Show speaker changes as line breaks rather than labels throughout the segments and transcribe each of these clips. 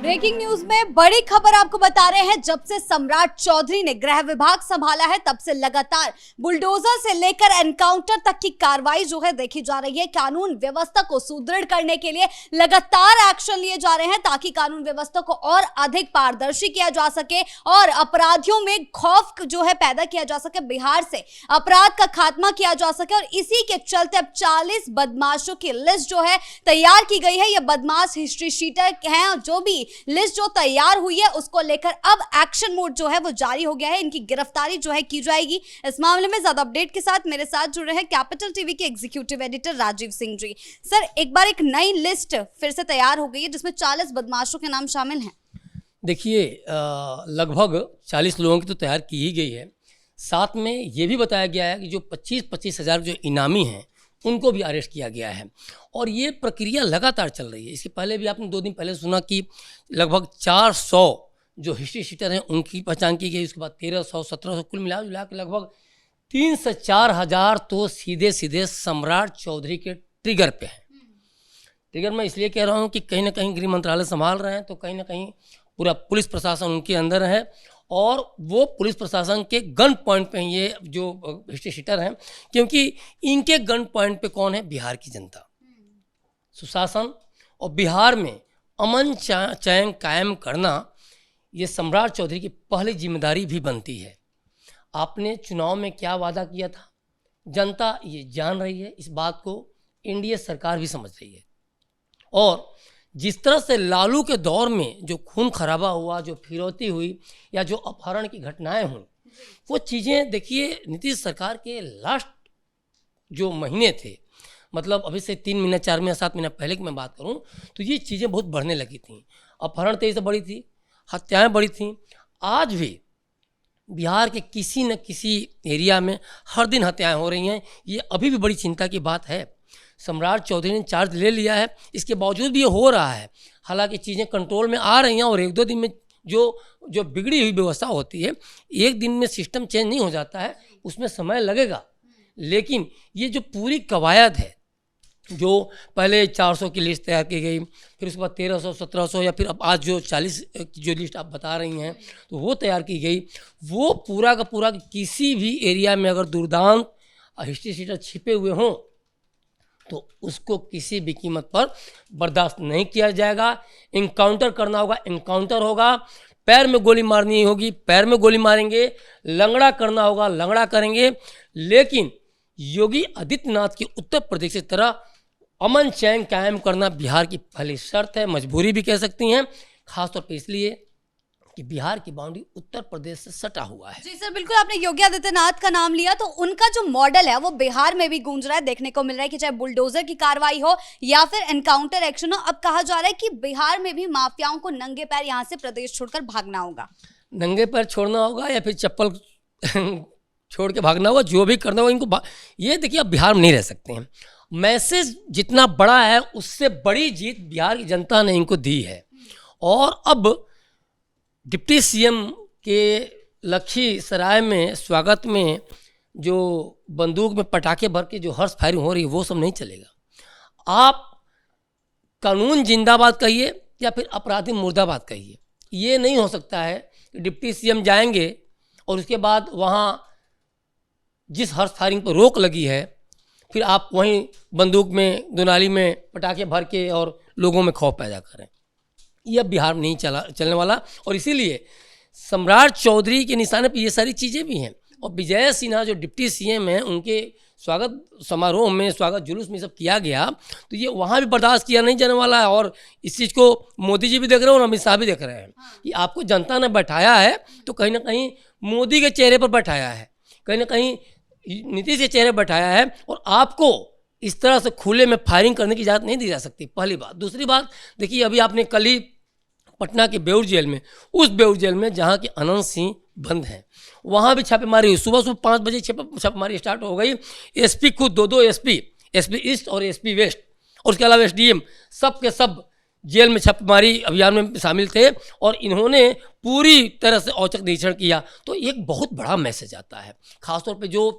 Breaking news में बड़ी खबर आपको बता रहे हैं। जब से सम्राट चौधरी ने गृह विभाग संभाला है तब से लगातार बुलडोजर से लेकर एनकाउंटर तक की कार्रवाई जो है देखी जा रही है। कानून व्यवस्था को सुदृढ़ करने के लिए लगातार एक्शन लिए जा रहे हैं ताकि कानून व्यवस्था को और अधिक पारदर्शी किया जा सके और अपराधियों में खौफ जो है पैदा किया जा सके, बिहार से अपराध का खात्मा किया जा सके। और इसी के चलते अब 40 बदमाशों की लिस्ट जो है तैयार की गई है। ये बदमाश हिस्ट्री शीटर हैं और जो भी लिस्ट जो तैयार हुई है उसको लेकर अब एक्शन मोड जो है वो जारी हो गया है। इनकी गिरफ्तारी जो है की जाएगी। इस मामले में ज्यादा अपडेट के साथ मेरे साथ जुड़े हैं कैपिटल टीवी के executive editor Rajiv Singh ji. Sir, एक बार एक नई लिस्ट फिर से तैयार हो गई है जिसमें 40 बदमाशों के नाम शामिल हैं।
देखिए, लगभग 40 लोगों की तो तैयार की ही गई है। साथ में ये भी बताया गया है कि जो 25-25 हज़ार जो इनामी हैं उनको भी अरेस्ट किया गया है और ये प्रक्रिया लगातार चल रही है। इसके पहले भी आपने 2 दिन पहले सुना कि लगभग 400 जो हिस्ट्री शीटर हैं उनकी पहचान की गई। उसके बाद 1300-1700 कुल मिला जुला के लगभग 3 से 4 हज़ार तो सीधे सीधे सम्राट चौधरी के ट्रिगर पे हैं। ट्रिगर मैं इसलिए कह रहा हूँ कि कहीं ना कहीं गृह मंत्रालय संभाल रहे हैं तो कहीं ना कहीं पूरा पुलिस प्रशासन उनके अंदर है और वो पुलिस प्रशासन के गन पॉइंट पे ये जो हिस्ट्री शीटर हैं, क्योंकि इनके गन पॉइंट पे कौन है? बिहार की जनता। सुशासन और बिहार में अमन चैन कायम करना ये सम्राट चौधरी की पहली जिम्मेदारी भी बनती है। आपने चुनाव में क्या वादा किया था, जनता ये जान रही है। इस बात को एनडीए सरकार भी समझ रही है और जिस तरह से लालू के दौर में जो खून खराबा हुआ, जो फिरौती हुई या जो अपहरण की घटनाएं हुई, वो चीज़ें देखिए नीतीश सरकार के लास्ट जो महीने थे, मतलब अभी से 3 महीना 4 महीना 7 महीना पहले की मैं बात करूं तो ये चीज़ें बहुत बढ़ने लगी थी। अपहरण तेजी से बढ़ी थी, हत्याएं बढ़ी थी। आज भी बिहार के किसी न किसी एरिया में हर दिन हत्याएं हो रही हैं। ये अभी भी बड़ी चिंता की बात है। सम्राट चौधरी ने चार्ज ले लिया है, इसके बावजूद भी ये हो रहा है। हालांकि चीज़ें कंट्रोल में आ रही हैं और 1-2 दिन में जो बिगड़ी हुई व्यवस्था होती है, एक दिन में सिस्टम चेंज नहीं हो जाता है, उसमें समय लगेगा। लेकिन ये जो पूरी कवायद है, जो पहले 400 की लिस्ट तैयार की गई, फिर उसके बाद 1300-1700 या फिर अब आज जो 40 जो लिस्ट आप बता रही हैं तो वो तैयार की गई, वो पूरा का पूरा किसी भी एरिया में अगर दुर्दांत हिस्ट्री शीटर छिपे हुए हों तो उसको किसी भी कीमत पर बर्दाश्त नहीं किया जाएगा। इनकाउंटर करना होगा, इनकाउंटर होगा। पैर में गोली मारनी होगी, पैर में गोली मारेंगे। लंगड़ा करना होगा, लंगड़ा करेंगे। लेकिन योगी आदित्यनाथ की उत्तर प्रदेश की तरह अमन चैन कायम करना बिहार की पहली शर्त है, मजबूरी भी कह सकती हैं, खासतौर पर इसलिए कि बिहार की बाउंड्री उत्तर प्रदेश से सटा हुआ है।
जी सर, बिल्कुल। आपने योगी आदित्यनाथ का नाम लिया तो उनका जो मॉडल है वो बिहार में भी गूंज रहा है, देखने को मिल रहा है कि चाहे बुलडोजर की कार्रवाई हो या फिर एनकाउंटर एक्शन हो। अब कहा जा रहा है कि बिहार में भी माफियाओं को नंगे पैर यहाँ से प्रदेश छोड़कर भागना होगा।
नंगे पैर छोड़ना होगा या फिर चप्पल छोड़ के भागना होगा, जो भी करना होगा इनको। ये देखिए, अब बिहार में नहीं रह सकते हैं। मैसेज जितना बड़ा है उससे बड़ी जीत बिहार की जनता ने इनको दी है। और अब डिप्टी सीएम के लखीसराय में स्वागत में जो बंदूक में पटाखे भर के जो हर्ष फायरिंग हो रही है वो सब नहीं चलेगा। आप कानून जिंदाबाद कहिए या फिर अपराधी मुर्दाबाद कहिए, ये नहीं हो सकता है कि डिप्टी सीएम जाएंगे और उसके बाद वहाँ जिस हर्ष फायरिंग पर रोक लगी है फिर आप वहीं बंदूक में दुनाली में पटाखे भर के और लोगों में खौफ पैदा करें। यह बिहार में नहीं चलने वाला। और इसीलिए सम्राट चौधरी के निशाने पर ये सारी चीज़ें भी हैं। और विजय सिन्हा जो डिप्टी सीएम हैं, उनके स्वागत समारोह में, स्वागत जुलूस में सब किया गया तो ये वहाँ भी बर्दाश्त किया नहीं जाने वाला है। और इस चीज़ को मोदी जी भी देख रहे हैं और अमित शाह भी देख रहे हैं कि आपको जनता ने बैठाया है तो कहीं ना कहीं मोदी के चेहरे पर बैठाया है, कहीं ना कहीं नीतीश के चेहरे बैठाया है और आपको इस तरह से खुले में फायरिंग करने की इजाज़त नहीं दी जा सकती, पहली बात। दूसरी बात, देखिए अभी आपने कल ही पटना के बेउर जेल में, उस बेउर जेल में जहाँ के अनंत सिंह बंद हैं, वहाँ भी छापेमारी हुई। सुबह 5 बजे छापेमारी स्टार्ट हो गई। एसपी खुद, 2 एसपी ईस्ट और एसपी वेस्ट और उसके अलावा एसडीएम सब के सब जेल में छापेमारी अभियान में शामिल थे और इन्होंने पूरी तरह से औचक निरीक्षण किया। तो एक बहुत बड़ा मैसेज आता है, खासतौर पे जो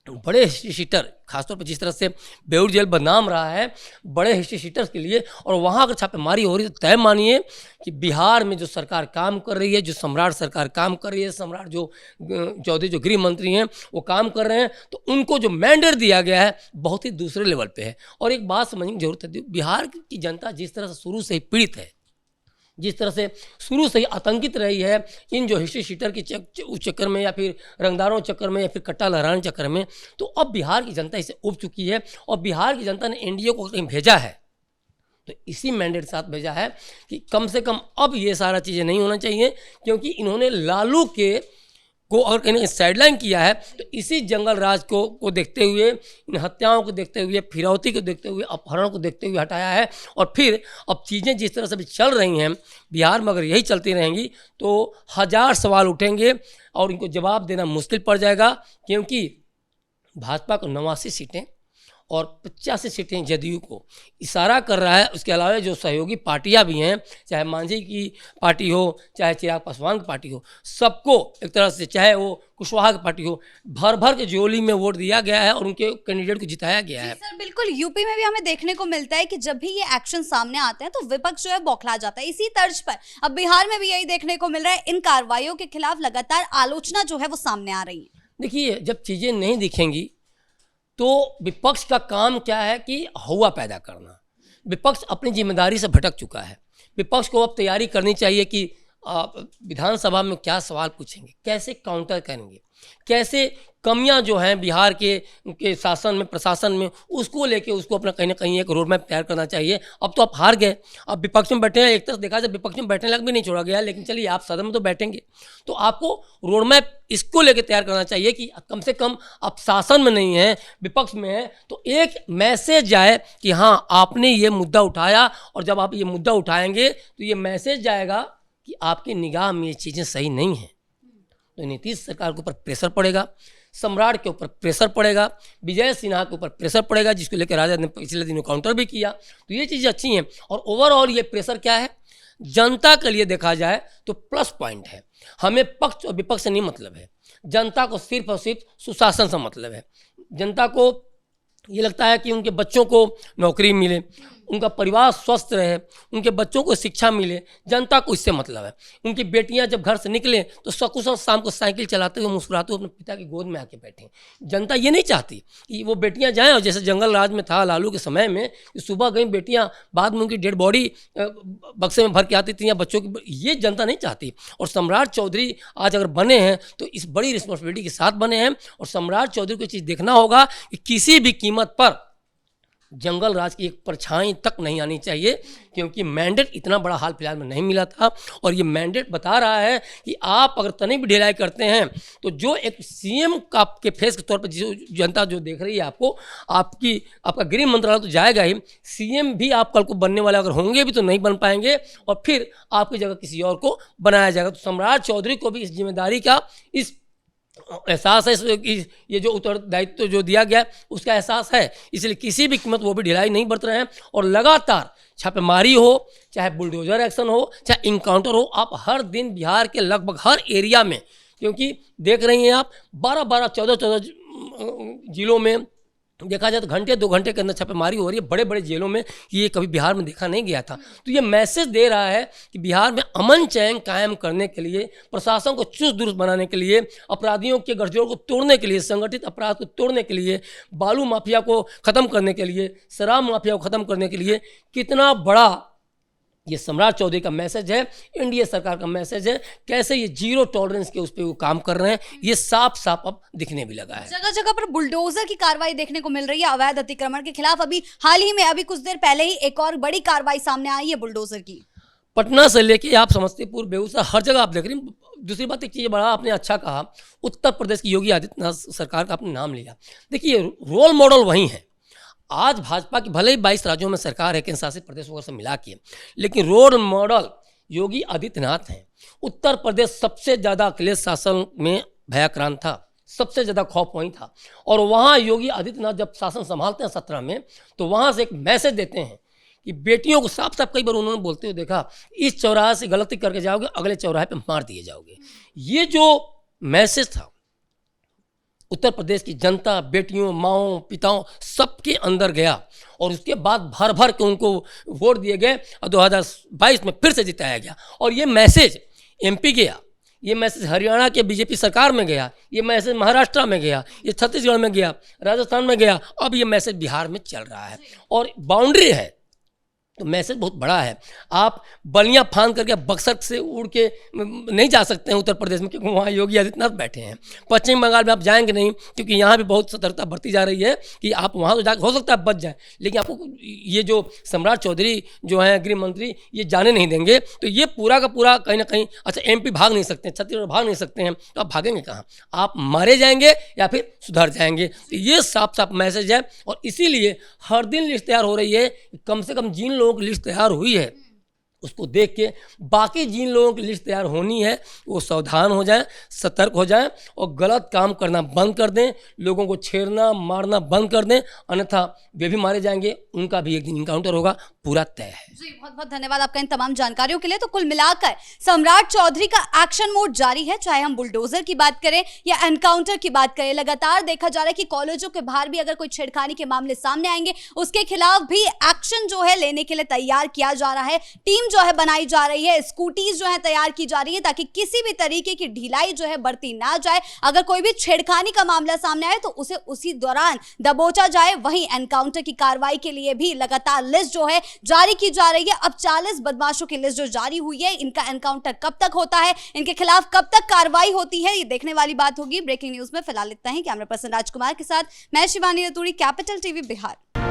बड़े हिस्ट्री शीटर, खासतौर पर जिस तरह से बेऊर जेल बदनाम रहा है बड़े हिस्ट्री शीटर्स के लिए, और वहाँ अगर छापेमारी हो रही है तो तय मानिए कि बिहार में जो सरकार काम कर रही है, जो सम्राट सरकार काम कर रही है, सम्राट जो चौधरी जो गृह मंत्री हैं वो काम कर रहे हैं, तो उनको जो मैंडेट दिया गया है बहुत ही दूसरे लेवल पे है। और एक बात समझने की जरूरत है, बिहार की जनता जिस तरह से शुरू से ही पीड़ित है, जिस तरह से शुरू से ही आतंकित रही है इन जो हिस्ट्री शीटर के चक्कर में, या फिर रंगदारों चक्कर में, या फिर कट्टा लहराने चक्कर में, तो अब बिहार की जनता इसे उब चुकी है। और बिहार की जनता ने एनडीए को कहीं भेजा है तो इसी मैंडेट के साथ भेजा है कि कम से कम अब ये सारा चीज़ें नहीं होना चाहिए, क्योंकि इन्होंने लालू के को अगर कहीं साइडलाइन किया है तो इसी जंगल राज को देखते हुए, इन हत्याओं को देखते हुए, फिरौती को देखते हुए, अपहरण को देखते हुए हटाया है। और फिर अब चीज़ें जिस तरह से भी चल रही हैं बिहार में, अगर यही चलती रहेंगी तो हजार सवाल उठेंगे और इनको जवाब देना मुश्किल पड़ जाएगा, क्योंकि भाजपा को 89 सीटें और 85 सीटें जदयू को इशारा कर रहा है। उसके अलावा जो सहयोगी पार्टियां भी हैं, चाहे मांझी की पार्टी हो, चाहे चिराग पासवान की पार्टी हो, सबको एक तरह से, चाहे वो कुशवाहा की पार्टी हो, भर भर के जोली में वोट दिया गया है और उनके कैंडिडेट को जिताया गया है।
सर बिल्कुल, यूपी में भी हमें देखने को मिलता है कि जब भी ये एक्शन सामने आते हैं तो विपक्ष जो है बौखला जाता है। इसी तर्ज पर अब बिहार में भी यही देखने को मिल रहा है, इन कार्रवाइयों के खिलाफ लगातार आलोचना जो है वो सामने आ रही है।
देखिए, जब चीज़ें नहीं दिखेंगी तो विपक्ष का काम क्या है कि हवा पैदा करना। विपक्ष अपनी जिम्मेदारी से भटक चुका है। विपक्ष को अब तैयारी करनी चाहिए कि विधानसभा में क्या सवाल पूछेंगे, कैसे काउंटर करेंगे, कैसे कमियां जो हैं बिहार के शासन में, प्रशासन में, उसको लेके उसको अपना कहीं ना कहीं एक रोड मैप तैयार करना चाहिए। अब तो आप हार गए, अब विपक्ष में बैठे हैं। एक तरफ देखा जाए विपक्ष में बैठने लग भी नहीं छोड़ा गया, लेकिन चलिए आप सदन में तो बैठेंगे, तो आपको रोड मैप इसको लेके तैयार करना चाहिए कि कम से कम आप शासन में नहीं हैं, विपक्ष में हैं, तो एक मैसेज जाए कि हाँ आपने ये मुद्दा उठाया, और जब आप ये मुद्दा उठाएंगे तो ये मैसेज जाएगा कि आपकी निगाह में ये चीज़ें सही नहीं हैं। तो नीतीश सरकार के ऊपर प्रेशर पड़ेगा, सम्राट के ऊपर प्रेशर पड़ेगा, विजय सिन्हा के ऊपर प्रेशर पड़ेगा, जिसको लेकर राजा ने पिछले दिनों काउंटर भी किया। तो ये चीज़ें अच्छी हैं। और ओवरऑल ये प्रेशर क्या है, जनता के लिए देखा जाए तो प्लस पॉइंट है। हमें पक्ष और विपक्ष से नहीं मतलब है, जनता को सिर्फ और सिर्फ सुशासन से मतलब है। जनता को ये लगता है कि उनके बच्चों को नौकरी मिले, उनका परिवार स्वस्थ रहे, उनके बच्चों को शिक्षा मिले, जनता को इससे मतलब है। उनकी बेटियां जब घर से निकलें तो सकुशल शाम को साइकिल चलाते हुए मुस्कुराते हुए अपने पिता की गोद में आके बैठें। जनता ये नहीं चाहती कि वो बेटियां जाएं, और जैसे जंगल राज में था लालू के समय में कि सुबह गई बेटियां, बाद में उनकी डेड बॉडी बक्से में भर के आती थी या बच्चों की, ये जनता नहीं चाहती। और सम्राट चौधरी आज अगर बने हैं तो इस बड़ी रिस्पॉन्सिबिलिटी के साथ बने हैं, और सम्राट चौधरी को चीज़ देखना होगा कि किसी भी कीमत पर जंगल राज की एक परछाई तक नहीं आनी चाहिए, क्योंकि मैंडेट इतना बड़ा हाल फिलहाल में नहीं मिला था। और ये मैंडेट बता रहा है कि आप अगर तनी भी ढिलाई करते हैं तो जो एक सीएम का के फेस के तौर पर जो जनता जो देख रही है आपको, आपका गृह मंत्रालय तो जाएगा ही, सीएम भी आप कल को बनने वाले अगर होंगे भी तो नहीं बन पाएंगे, और फिर आपकी जगह किसी और को बनाया जाएगा। तो सम्राट चौधरी को भी इस जिम्मेदारी का इस एहसास है, ये जो उत्तरदायित्व जो दिया गया उसका एहसास है, इसलिए किसी भी कीमत वो भी ढिलाई नहीं बरत रहे हैं। और लगातार छापेमारी हो, चाहे बुलडोजर एक्शन हो, चाहे इनकाउंटर हो, आप हर दिन बिहार के लगभग हर एरिया में, क्योंकि देख रही हैं आप 12-12, 14-14 जिलों में देखा जाए तो घंटे 2 घंटे के अंदर छापेमारी हो रही है बड़े बड़े जेलों में। ये कभी बिहार में देखा नहीं गया था। तो ये मैसेज दे रहा है कि बिहार में अमन चैन कायम करने के लिए, प्रशासन को चुस्त दुरुस्त बनाने के लिए, अपराधियों के गठजोड़ को तोड़ने के लिए, संगठित अपराध को तोड़ने के लिए, बालू माफिया को ख़त्म करने के लिए, शराब माफिया को ख़त्म करने के लिए कितना बड़ा ये सम्राट चौधरी का मैसेज है, एनडीए सरकार का मैसेज है। कैसे ये जीरो टॉलरेंस के उस पर वो काम कर रहे हैं, ये साफ साफ अब दिखने भी लगा है।
जगह जगह पर बुलडोजर की कार्रवाई देखने को मिल रही है अवैध अतिक्रमण के खिलाफ। अभी हाल ही में, अभी कुछ देर पहले ही एक और बड़ी कार्रवाई सामने आई है बुलडोजर की।
पटना से लेके आप समस्तीपुर, बेगूसराय, हर जगह आप देख रहे हैं। दूसरी बात, एक चीज़ बड़ा आपने अच्छा कहा, उत्तर प्रदेश की योगी आदित्यनाथ सरकार का आपने नाम लिया। देखिए, रोल मॉडल वही है। आज भाजपा की भले ही 22 राज्यों में सरकार है, केंद्र शासित प्रदेश वगैरह से मिला के, लेकिन रोल मॉडल योगी आदित्यनाथ हैं। उत्तर प्रदेश सबसे ज़्यादा अखिलेश शासन में भयाक्रांत था, सबसे ज़्यादा खौफ वहीं था। और वहाँ योगी आदित्यनाथ जब शासन संभालते हैं 17 में, तो वहाँ से एक मैसेज देते हैं कि बेटियों को साफ साफ, कई बार उन्होंने बोलते हुए देखा, इस चौराहे से गलती करके जाओगे, अगले चौराहे पे मार दिए जाओगे। ये जो मैसेज था उत्तर प्रदेश की जनता, बेटियों, माओं, पिताओं सबके अंदर गया और उसके बाद भर भर के उनको वोट दिए गए और 2022 में फिर से जिताया गया। और ये मैसेज एमपी गया, ये मैसेज हरियाणा के बीजेपी सरकार में गया, ये मैसेज महाराष्ट्र में गया, ये छत्तीसगढ़ में गया, राजस्थान में गया, अब ये मैसेज बिहार में चल रहा है और बाउंड्री है तो मैसेज बहुत बड़ा है। आप बलियां फांद करके बक्सर से उड़ के नहीं जा सकते हैं उत्तर प्रदेश में, क्योंकि वहाँ योगी आदित्यनाथ बैठे हैं। पश्चिम बंगाल में आप जाएंगे नहीं, क्योंकि यहाँ भी बहुत सतर्कता बरती जा रही है कि आप वहाँ तो जाकर हो सकता है बच जाए, लेकिन आपको ये जो सम्राट चौधरी जो हैं गृह मंत्री, ये जाने नहीं देंगे। तो ये पूरा का पूरा कहीं ना कहीं, अच्छा एमपी भाग नहीं सकते हैं, छत्तीसगढ़ भाग नहीं सकते हैं, तो आप भागेंगे कहाँ? आप मारे जाएंगे या फिर सुधर जाएंगे। तो ये साफ साफ मैसेज है और इसीलिए हर दिन लिस्ट तैयार हो रही है। कम से कम जिन लोगों की लिस्ट तैयार हुई है उसको देख के बाकी जिन लोगों की लिस्ट तैयार होनी है वो सावधान हो जाएं, सतर्क हो जाएं और गलत काम करना बंद कर दें, लोगों को छेड़ना मारना बंद कर दें, अन्यथा वे भी मारे जाएंगे, उनका भी एक दिन इनकाउंटर होगा, पूरा तय है।
जी बहुत बहुत धन्यवाद आपका इन तमाम जानकारियों के लिए। तो कुल मिलाकर सम्राट चौधरी का एक्शन मोड जारी है, चाहे हम बुलडोजर की बात करें या एनकाउंटर की बात करें। लगातार देखा जा रहा है कि कॉलेजों के बाहर भी अगर कोई छेड़खानी के मामले सामने आएंगे उसके खिलाफ भी एक्शन जो है लेने के लिए तैयार किया जा रहा है। टीम जो है बनाई जा रही है, स्कूटीज जो है तैयार की जा रही है ताकि किसी भी तरीके की ढिलाई जो है बढ़ती ना जाए। अगर कोई भी छेड़खानी का मामला सामने आए तो उसे उसी दौरान दबोचा जाए। वहीं एनकाउंटर की कार्रवाई के लिए भी लगातार लिस्ट जो है जारी की जा रही है। अब 40 बदमाशों की लिस्ट जो जारी हुई है, इनका एनकाउंटर कब तक होता है, इनके खिलाफ कब तक कार्रवाई होती है, ये देखने वाली बात होगी। ब्रेकिंग न्यूज में फिलहाल इतना ही। कैमरा पर्सन राजकुमार के साथ मैं शिवानी रतूड़ी, कैपिटल टीवी बिहार।